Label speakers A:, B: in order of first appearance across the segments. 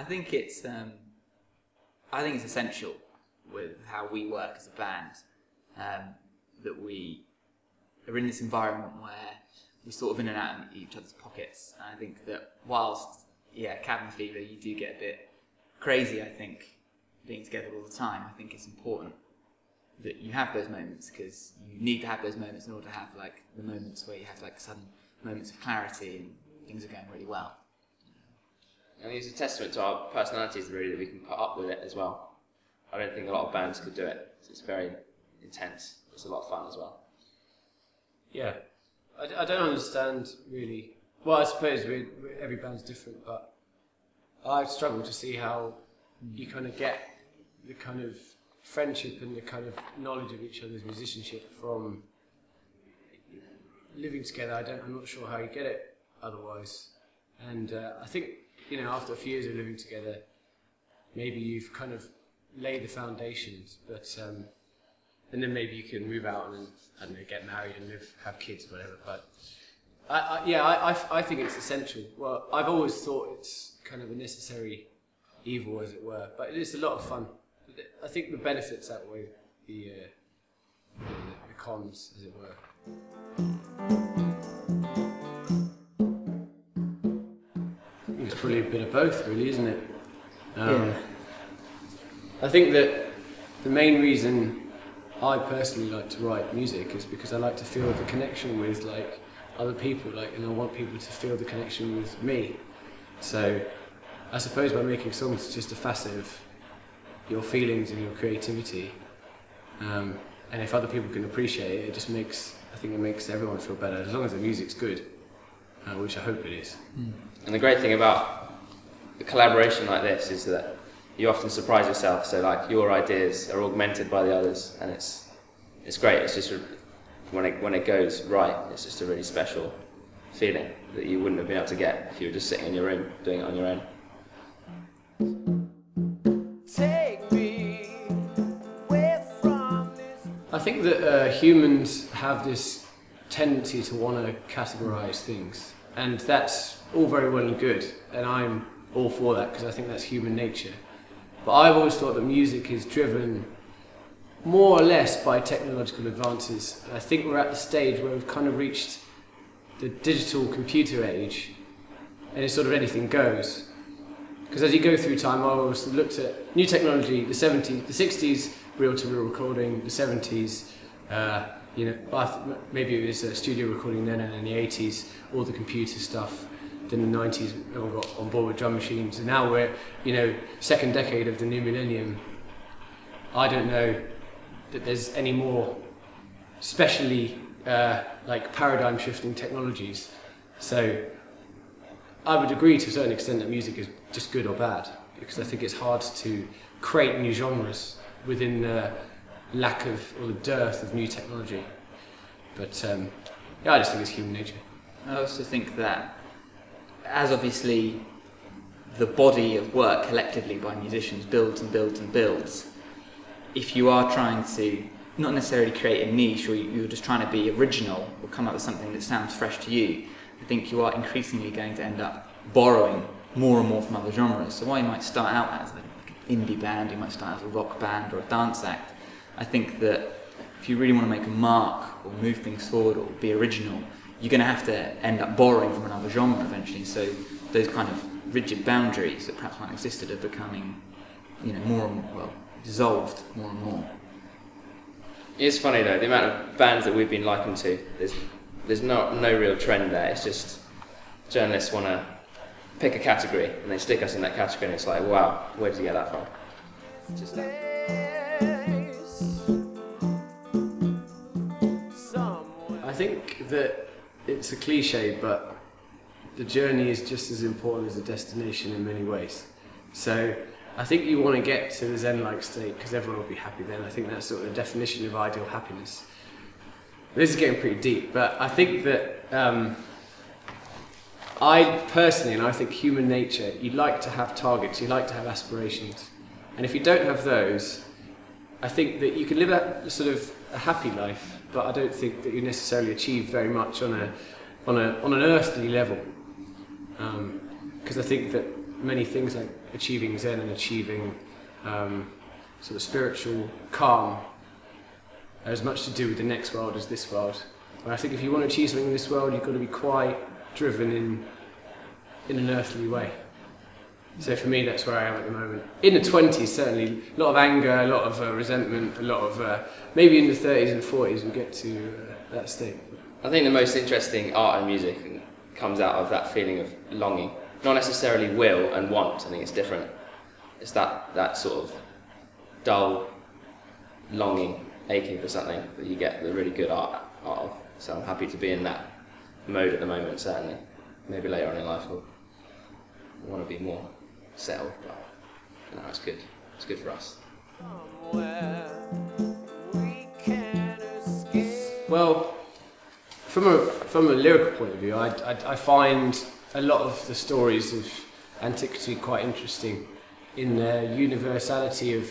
A: I think it's essential with how we work as a band, that we are in this environment where we're sort of in and out of each other's pockets. And I think that whilst, cabin fever, you do get a bit crazy, I think, being together all the time, I think it's important that you have those moments, because you need to have those moments in order to have like the moments where you have like sudden moments of clarity and things are going really well.
B: I think it's a testament to our personalities, really, that we can put up with it as well. I don't think a lot of bands could do it. It's very intense. It's a lot of fun as well.
C: Yeah, I don't understand really. Well, I suppose every band's different, but I struggle to see how you kind of get the kind of friendship and the kind of knowledge of each other's musicianship from living together. I'm not sure how you get it otherwise. And I think, after a few years of living together, maybe you've kind of laid the foundations, but and then maybe you can move out and, I don't know, get married and have kids or whatever. But I think it's essential. Well, I've always thought it's kind of a necessary evil, as it were, but it is a lot of fun. I think the benefits outweigh the cons, as it were. It's probably a bit of both, really, isn't it? I think that the main reason I personally like to write music is because I like to feel the connection with other people, and I want people to feel the connection with me. So I suppose by making songs, it's just a facet of your feelings and your creativity. And if other people can appreciate it, I think it makes everyone feel better, as long as the music's good, which I hope it is.
B: And the great thing about a collaboration like this is that you often surprise yourself. So your ideas are augmented by the others, and it's great. It's just when it goes right, it's just a really special feeling that you wouldn't have been able to get if you were just sitting in your room doing it on your own.
C: I think that humans have this tendency to want to categorise things, and that's all very well and good, and I'm all for that because I think that's human nature. But I've always thought that music is driven more or less by technological advances, and I think we're at the stage where we've kind of reached the digital computer age, and it's sort of anything goes. Because as you go through time, I always looked at new technology, the 60s, reel-to-reel recording, the 70s, maybe it was a studio recording then, and in the 80s, all the computer stuff. Then in the 90s, everyone got on board with drum machines, and now we're, second decade of the new millennium. I don't know that there's any more specially paradigm-shifting technologies. So I would agree to a certain extent that music is just good or bad, because I think it's hard to create new genres within the lack of, or the dearth of new technology. But I just think it's human nature.
A: I also think that, as obviously the body of work collectively by musicians builds and builds and builds, if you are trying to not necessarily create a niche, or you're just trying to be original or come up with something that sounds fresh to you, I think you are increasingly going to end up borrowing more and more from other genres. So while you might start out as an indie band, you might start as a rock band or a dance act, I think that if you really want to make a mark or move things forward or be original, you're going to have to end up borrowing from another genre eventually. So those kind of rigid boundaries that perhaps once existed are becoming, more and more, dissolved more and more.
B: It's funny though, the amount of bands that we've been likened to. There's no real trend there. It's just journalists want to pick a category and they stick us in that category, and it's like, wow, where did you get that from? It's just
C: I think that it's a cliche, but the journey is just as important as the destination in many ways. So I think you want to get to the Zen-like state because everyone will be happy then. I think that's sort of the definition of ideal happiness. This is getting pretty deep, but I think that I personally, and I think human nature, you like to have targets, you like to have aspirations. And if you don't have those, I think that you can live a sort of a happy life, but I don't think that you necessarily achieve very much on an earthly level. Because I think that many things like achieving Zen and achieving sort of spiritual calm are as much to do with the next world as this world. But I think if you want to achieve something in this world, you've got to be quite driven in an earthly way. So for me, that's where I am at the moment. In the 20s, certainly, a lot of anger, a lot of resentment, a lot of, maybe in the 30s and 40s we get to that state.
B: I think the most interesting art and music comes out of that feeling of longing. Not necessarily will and want, I think it's different. It's that sort of dull longing, aching for something that you get the really good art of. So I'm happy to be in that mode at the moment, certainly. Maybe later on in life we'll want to be more settled, but no, it's good. It's good for us.
C: Well, from a lyrical point of view, I find a lot of the stories of antiquity quite interesting in their universality of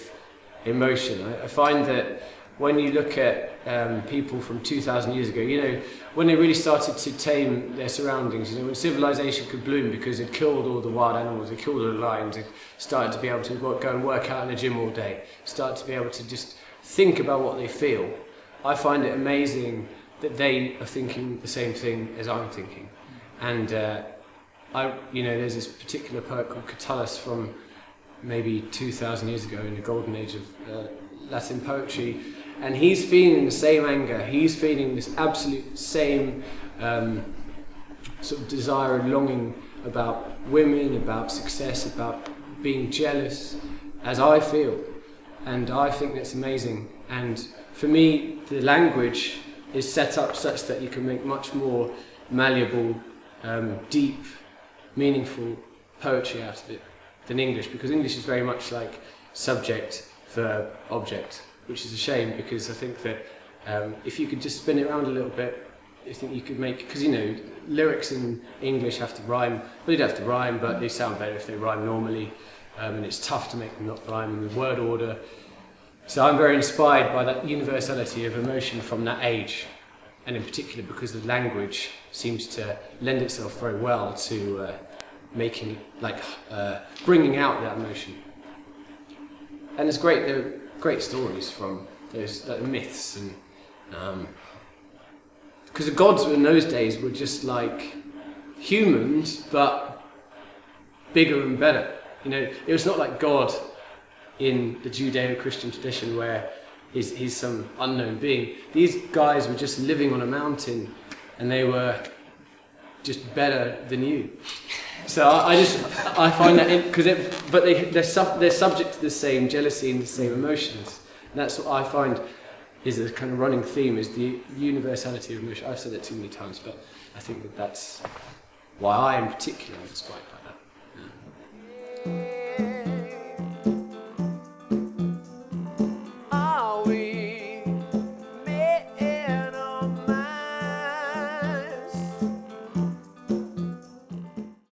C: emotion. I find that when you look at people from 2,000 years ago, you know, when they really started to tame their surroundings, you know, when civilization could bloom because it killed all the wild animals, it killed all the lions, it started to be able to go and work out in the gym all day, started to be able to just think about what they feel. I find it amazing that they are thinking the same thing as I'm thinking. And you know, there's this particular poet called Catullus from maybe 2,000 years ago in the golden age of Latin poetry, and he's feeling the same anger, he's feeling this absolute same sort of desire and longing about women, about success, about being jealous, as I feel. And I think that's amazing. And for me, the language is set up such that you can make much more malleable, deep, meaningful poetry out of it than English, because English is very much like subject, verb, object, which is a shame, because I think that if you could just spin it around a little bit, I think you could make, because you know, lyrics in English have to rhyme. Well, they don't have to rhyme, but they sound better if they rhyme normally, and it's tough to make them not rhyme in the word order. So I'm very inspired by that universality of emotion from that age, and in particular because the language seems to lend itself very well to making, like, bringing out that emotion. And it's great, there are great stories from those myths, and because the gods in those days were just like humans, but bigger and better. You know, it was not like God in the Judeo-Christian tradition where he's some unknown being. These guys were just living on a mountain, and they were just better than you. So I find that, because they're subject to the same jealousy and the same emotions. And that's what I find is a kind of running theme, is the universality of emotion. I've said it too many times, but I think that that's why I in particular am inspired by it.